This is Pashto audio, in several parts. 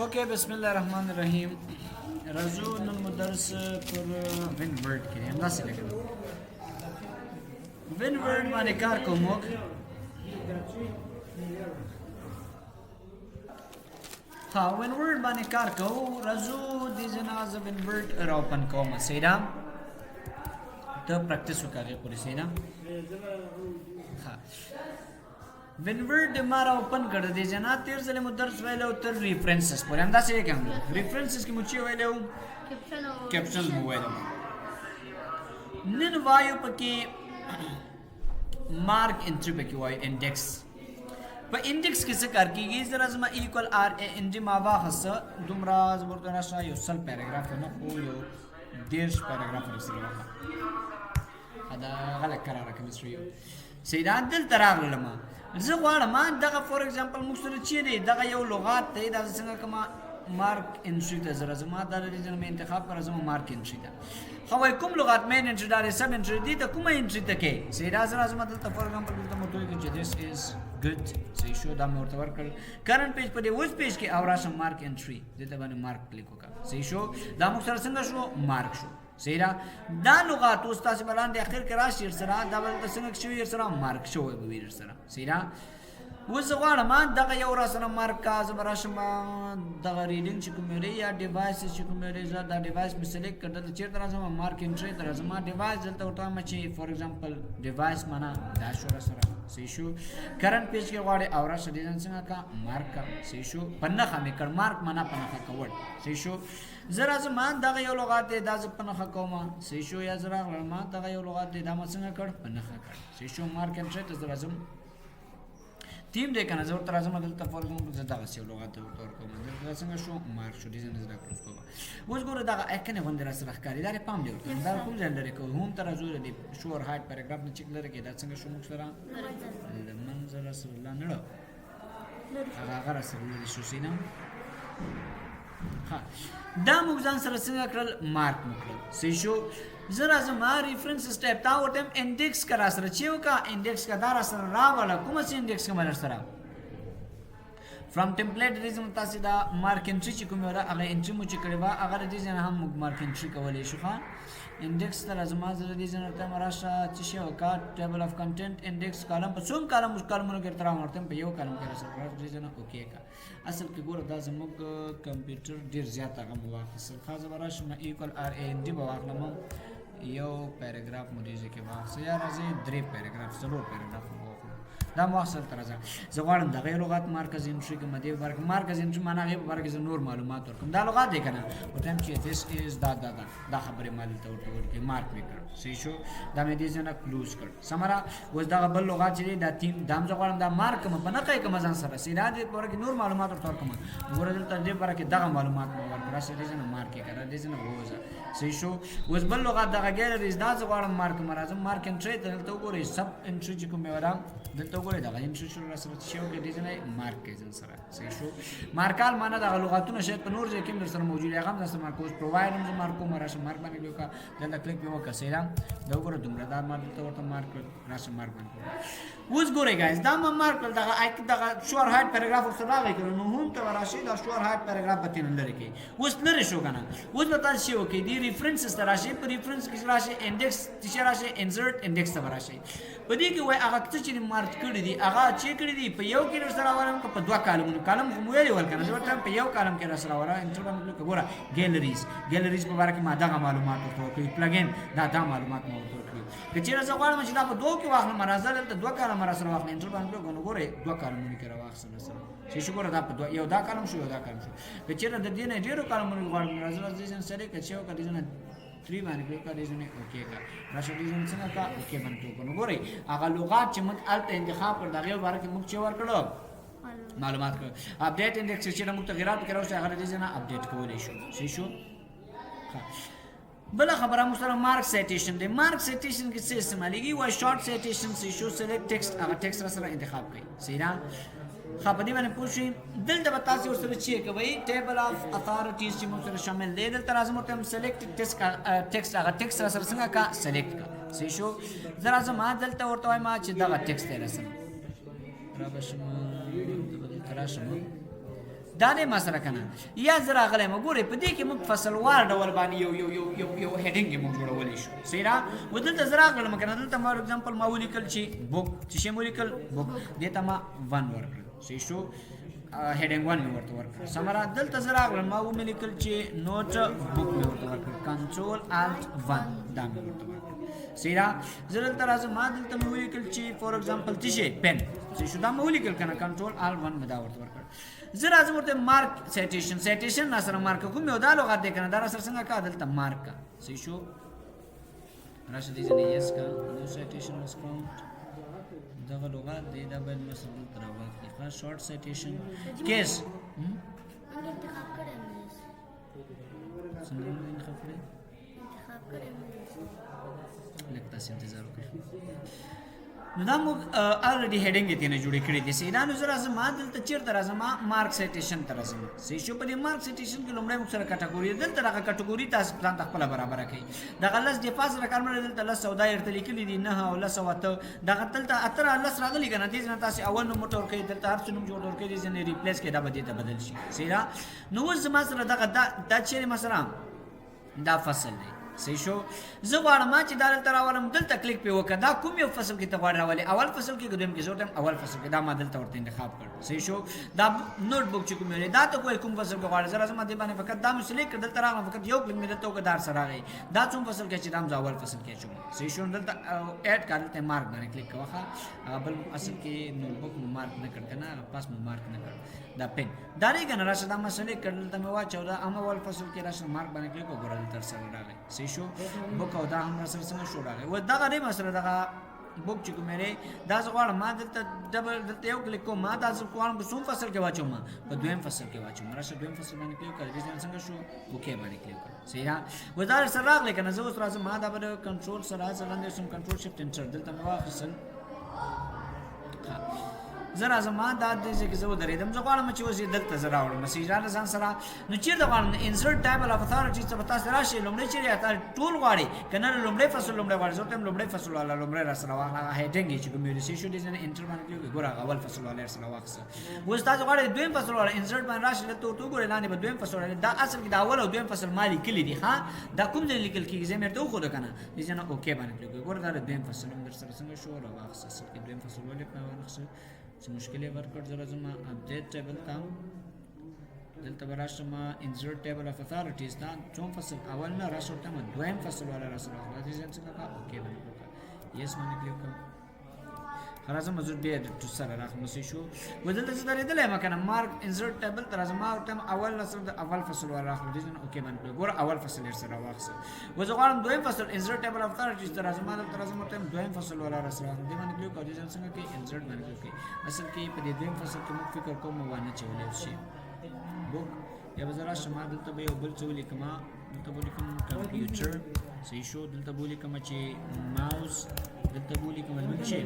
اوكي بسم الله الرحمن الرحیم راځو نن مو درس پر وین ورډ کې همداسې لګو وین ورډ باندې کار کوم ها وین ورډ باندې کار کوو راځو د جناز وین ورډ را اوپن کوم سیدا ته پریکټیس وکړئ پوری سیدا ها وین ورډ مارا اوپن کړ دې جنا تیر ځله مو درس ویلو تر ریفرنسز پورې همداسې کوم ریفرنسز کې مو چې ویلو کیپشن مو ویلو نن وایو پکې مارک انټری پکې وایو انډیکس په انډیکس کې څه کار کیږي زرا زما ایکوال ار ان ډي ما واخص دومره زبرته راشه یو سل پیراګراف نه خو یو دیرش پیراګراف سره دا غلط قرار کیمستري سیدا دل تراغلم زه غواړم دغه فور ایگزامپل موږ سره چې دی دغه یو لغات دی دا څنګه کما مارک انټری ته زرا زما د ریجن مې انتخاب کړم زما مارک انټری ته خو کوم لغات مین انټری دا سب انټری دی ته کومه انټری ته کې سیدا زرا زما د فور ایگزامپل د متوي کې چې this is good صحیح شو دا مې ورته ورکړ کرنٹ پیج په دې وځ پیج کې او راشم مارک انټری دته باندې مارک کلیک وکړه صحیح شو دا موږ سره څنګه شو مارک شو سیدا دا لغات استاد بلان د اخر کې راشي سره دا بل څنګه شوی سره مارک شوی به ویر سره سیدا وز غواړم دغه یو را سره مارک کا زبر شم دغه ریډینګ چې کوم لري یا ډیوایس چې کوم لري زه دا ډیوایس می سلیکټ کړل چې تر ازما مارک انټری تر ازما ډیوایس دلته وټه چې فور ایگزامپل ډیوایس معنا دا شو سره صحیح شو کرنٹ پیج کې غواړي او را شې ډیزاین څنګه کا مارک کا صحیح شو پنه مې کړ مارک معنا پنه کول صحیح شو زرا زمان دغه یو لغات دی دا ز پنه کومه صحیح شو یا زرا ما دغه یو لغات دی دا ما څنګه کړ پنه کړ صحیح شو مارک انټری ته زرا زم تیم دې کنه زه ورته راځم دلته فور ایگزامپل زه دغه څه لغات ورته کوم دا څنګه شو مارک شو ډیزاین زرا کړو کوم اوس ګوره دغه اکنه باندې را سره ښکاری دا پام دی دا کوم ځای لري کو هم تر زور دی شور هایټ پیراګراف نه چیک لري کې دا څنګه شو موږ سره منظر رسول الله نه هغه رسول الله شو سینم ها دا موږ ځان سره څنګه کړل مارک وکړل صحیح شو زرا زما ریفرنس سټیپ تا وټم انډیکس کرا سره چیو کا انډیکس کا دار سره راواله کوم څه انډیکس کوم سره فرام ټمپلیټ ریزم تاسو دا مارک انټری چې کوم را هغه انټری مو چې کړی وا هغه د دې نه هم مارک انټری کولای شو ښا انډیکس تر ازما زره دې نه ته مراشه چې شو کا ټیبل اف کنټینټ انډیکس کالم په څوم کالمونو کې تر ورته په یو کالم کې سره دې نه اوکې کا اصل کې ګوره دا زموږ کمپیوټر ډیر زیات هغه مواخصه خاصه براشه ما ایکوال ار ان ډي بواخلم یو پیراګراف مریض کې واخصه یا راځي درې پیراګراف ضرور پیراګراف دا مؤثر ترځه زه غواړم دغه لغات مرکز انټری کې مده ورک مرکز انټری معنا غي ورکه نور معلومات ورکوم دا لغات دی کنه په ټیم چې this is دا خبره مال ته ورته مارک وکړ صحیح شو دا مې دې نه کلوز کړ سمرا وز دا بل لغات چې دا تیم دام زه غواړم دا مارک په نه کوي کوم ځان سره سیدا دې ورکه نور معلومات ورته ورکوم ورته دې ورکه دغه معلومات مو ورکړه چې دې نه مارک کړه دې نه وځه صحیح شو وز بل لغات دغه ګیلریز دا زه غواړم مارک مرزم مارک انټری ته وګورئ سب انټری چې کوم ورا دلته وګورئ دا انټری شروع سره شو کې دې نه مارک کې سره صحیح شو مارکال معنا د لغاتونو شاید په نور ځای کې در سره موجود هغه د سره مارکوس پرووایډ هم مارکو مراشه مارک باندې وکړه دلته کلیک به وکړه سیدا دا وګوره دومره دا مارک ته ورته مارک راشه مارک باندې اوس ګورئ گایز دا مارک دغه شور هایټ پیراګراف سره راغی نو هم ته راشه دا شور هایټ پیراګراف به تین لري کې اوس لري شو کنه اوس به تاسو شو کې دی ریفرنسز راشه په ریفرنس کې راشه انډیکس چې راشه انسرټ انډیکس ته راشه په دې کې وای هغه چې مارک کړی دی هغه چې کړی دی په یو کې سره ورم په دوه کالمونو کالم مو ویل ولکنه زه ورته په یو کالم کې سره ورا انټر باندې وګوره ګیلریز په اړه کې ما دا معلومات ورکړي پلګین دا معلومات مو ورکړي که چیرې زه غواړم چې دا په دوه کې واخلم مرزه دلته دوه کالم سره واخلم انټر باندې وګوره دوه کالمونو کې راوخسل سره چې شو ګوره دا په یو دا کالم شو دا کالم شو که چیرې د دې نه ډیرو کالمونو غواړم مرزه دې سره کې چې یو کډې نه 3 باندې کلیک کړئ ځنه اوکې کا راشه دې څنګه کا اوکې باندې وګورئ ګورئ هغه لغات چې موږ الته انتخاب کړ دغه باره کې موږ چې ورکړو معلومات کړ اپډیټ انډیکس چې موږ تغیرات کړو چې هغه دې ځنه اپډیټ کولای شو صحیح شو بل خبره موږ سره مارک سیټیشن دی مارک سیټیشن کې څه استعمالېږي وای شارټ سیټیشن صحیح شو سلیکټ ټیکسټ هغه ټیکسټ سره انتخاب کړئ صحیح نه خبرې باندې پوښي دلته به تاسو ورسره چې کوي ټیبل اف اتھارټیز چې موږ سره شامل دی دلته راځم ته سلیکټ ټیکسټ هغه ټیکسټ سره څنګه کا سلیکټ کا صحیح شو زه راځم دلته ورته وایم چې دا ټیکسټ دی رسم را بشم راشم دا دې ما سره کنه یا زرا غلې ما ګوري په دې کې موږ فصل وار ډول باندې یو هډینګ موږ جوړولې شو سیرا ودلته زرا غلې ما کنه دلته ما فور ایگزامپل ما ولیکل چې بوک چې مولیکل بوک دته ما 1 ورکړ سې شو هډینګ 1 مې ورته ورکړ سمرا دلته زرا غلې ما ولیکل چې نوٹ بوک مې ورته ورکړ کنټرول الټ 1 دا مې ورته ورکړ سیرا زرل تراز ما دلته مې ولیکل چې فور ایگزامپل چې پن سې شو دا مې ولیکل کنه کنټرول الټ 1 مې دا ورته ورکړ زرا از ورته مارک سیټیشن نصر مارک کوم یو دا لغت دی کنه دا سره څنګه کا دلته مارک سې شو راشه دې نه یس کا نو سیټیشن واس کاونټ دا لغت دی دا باید مثلا تر واقع خاص شارټ سیټیشن کیس انتخاب کړم څنګه انتخاب کړم لکه تاسو انتظار وکړئ نو دا موږ الریډي هډینګ یې نه جوړې کړې دي سیدا نو زرا زما دلته چیرته راځم مارک سیټیشن ته راځم سې شو په دې مارک سیټیشن کې لومړی موږ سره کټګوري دلته راغه کټګوري تاسو ځان خپل برابر کړئ دا غلس د پاس رقم دلته لس سودا ارته لیکلي دي نه او لس وته دا دلته اتر لس راغلي کنه دې نه تاسو اول نو موټر کې دلته هر څه نوم جوړ ورکړي دي ځنه ریپلیس کې دا به ته بدل شي سیدا نو زما سره دا چیرې مثلا دا فصل دی صحیح شو زه غواړم چې دا دلته راولم دلته کلیک په وکړه دا کوم یو فصل کې ته غواړې راولې اول فصل کې دویم کې زه اول فصل کې دا ما دلته ورته انتخاب کړ صحیح شو دا نوٹ بک چې کوم دا ته کوم فصل کې غواړې زه راځم دې باندې فقط دا مې سلیکټ کړ دلته راغلم فقط یو کلیک مې دلته وکړ دار سره راغی دا څوم فصل کې چې دا اول فصل کې چوم صحیح شو دلته اډ کړ دلته مارک باندې کلیک کوه بل اصل کې نوٹ بک مارک نه کړ کنه پاس مې مارک نه کړ دا پن دا نه کنه راشه دا مسلې کړل ته مې واچو دا اول فصل کې راشه مارک باندې کلیک وکړل تر سره راغی صحیح شو بوک او دا هم سره څنګه شو راغلی و دغه نه مسله دغه بوک چې کومره دا زغړ ما دلته ډبل دلته یو کلیک کوم ما دا ځکوان په سوم فصل کې واچوم په دویم فصل کې واچوم راشه دویم فصل باندې کلیک کړئ دې څنګه شو اوکې باندې کلیک کړئ صحیح و دا سره راغلی کنه زه اوس راځم ما دا به کنټرول سره ځلاندې سم کنټرول شفت انټر دلته مې واخیسل زرا زما دا د دې کې زو درېدم زه غواړم چې وځي دلته زرا وړم مسیجان ځان سره نو چیرته غواړم انسرټ ټیبل اف اتھارټی څه پتا سره شي لومړی چیرې اته ټول غواړي کنه لومړی فصل لومړی غواړي زه تم لومړی فصل ولا لومړی را سره واخله هډینګ چې کوم یو شي دې نه انټر باندې کلیک ګوره اول فصل ولا سره واخله وځ تاسو غواړئ دویم فصل ولا انسرټ باندې راشي ته تو ګوره لاندې به دویم فصل ولا دا اصل کې دا اول او دویم فصل مالی کلی دي ها دا کوم ځای لیکل کیږي زه مرته خو ده کنه دې نه اوکې باندې کلیک ګوره دا دویم فصل هم در سره څنګه شو را واخله اصل کې دویم فصل ولې په واخله څه مشکل ورکړ زره زما اپډیټ ټیبل تام دلته براشم انسرټ ټیبل اف اتھارټیز دا څوم فصل اول نه راشو ته دویم فصل ولا راشو راځي څنګه کا اوکې باندې یس باندې کلیک کوم خلاص مزور به د سره راخم سي شو ودلته څه درې دلې مکنه مارک انسرټ ټیبل تر ازما او تم اول نصر د اول فصل ولا راخم دي اوکې باندې ګور اول فصل یې سره واخصه وزغړم دویم فصل انسرټ ټیبل اف اتھارټیز تر ازما تم دویم فصل ولا راسره دي باندې کلیک کوي څنګه کې انسرټ باندې کلیک اصل کې په دې دویم فصل کې مخ فکر کوم وانه چولې شي بوک یا بزرا شما دلته به یو بل څه ولیکما دلته ولیکم کمپیوټر صحیح شو دلته ولیکم چې ماوس دلته ولیکم چې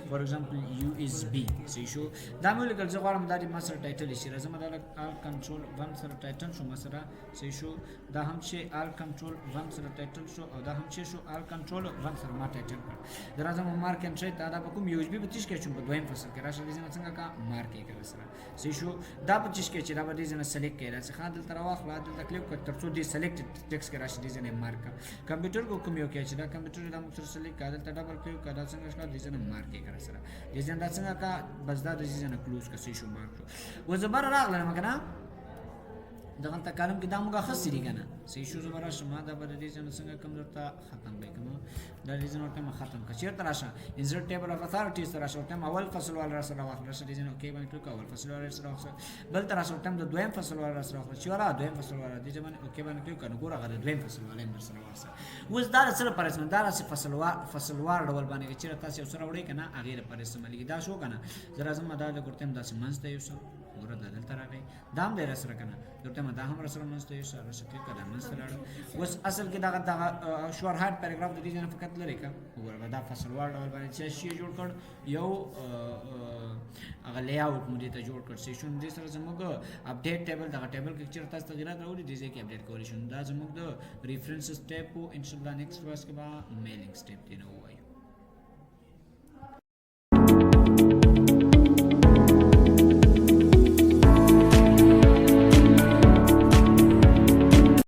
فور ایگزامپل یو اس بی صحیح شو دا مې ولیکل زه غواړم دا د ماسټر ټایټل شي راځم دا آل کنټرول 1 سره ټایټل شو مسره صحیح شو دا هم چې آل کنټرول 1 سره ټایټل شو او دا هم چې شو آل کنټرول 1 سره ما ټایټل کړ دا راځم مارک ان شي دا په کوم یو اس بی په تیش کې چې په دویم فصل کې راشه دې څنګه کا مارک یې کړ سره صحیح شو دا په تیش کې چې دا به دې نه سلیکټ کړه چې خاطر تر واخله دلته کلیک کړ تر څو دې سلیکټ ټیکس کې راشه دې نه مارک کمپیوټر کو کوم یو کې چې دا کمپیوټر دا مو سره سلیکټ کړه دلته ډبل کلیک کړه څنګه ښه دې نه مارک یې کړ سره دې دا څنګه کا بس دا د دې نه کلوز کا شي شو مارک و زبر راغله مکنه دغه ته کالم کې دا موږ خاص دي کنه سې شو زبر شما دا بر دې څنګه کم درته ختم وکم دا دې نه ته ختم کا چیرته راشه انسرټ ټیبل اف اتھارټیز تر راشه ته اول فصل ول راشه واخله دې نه اوکې باندې کلیک اول فصل ول راشه بل تر راشه ته د دویم فصل ول راشه چې ورا دویم فصل ول دې باندې اوکې باندې کلیک کنه ګوره غره دویم فصل ول هم سره واسه وز دا سره پرسمه دا سره فصل وار ډول باندې چې تاسو سره وړي کنه اغه پرسمه لګي دا شو کنه زرا زما دا ګورتم دا سمنسته یو څه ګوره دا دلته راغی دام دې سره کنه دلته ما دا هم سره منسته یو سره کلیک کړه منسته لاړ وس اصل کې دا شور هارت پیراګراف د دې نه فقط لري کا ګوره دا فصل وار ډول باندې چې شی جوړ کړ یو هغه لی اوټ مو دې ته جوړ کړ سیشن دې سره زموږ اپډیټ ټیبل دا ټیبل کې چیرته تاسو تغیرات راوړي دې ځکه اپډیټ کولی شو دا زموږ د ریفرنس سټیپ او ان شاء الله نیکسټ ورس کې با میلینګ سټیپ دی نو وای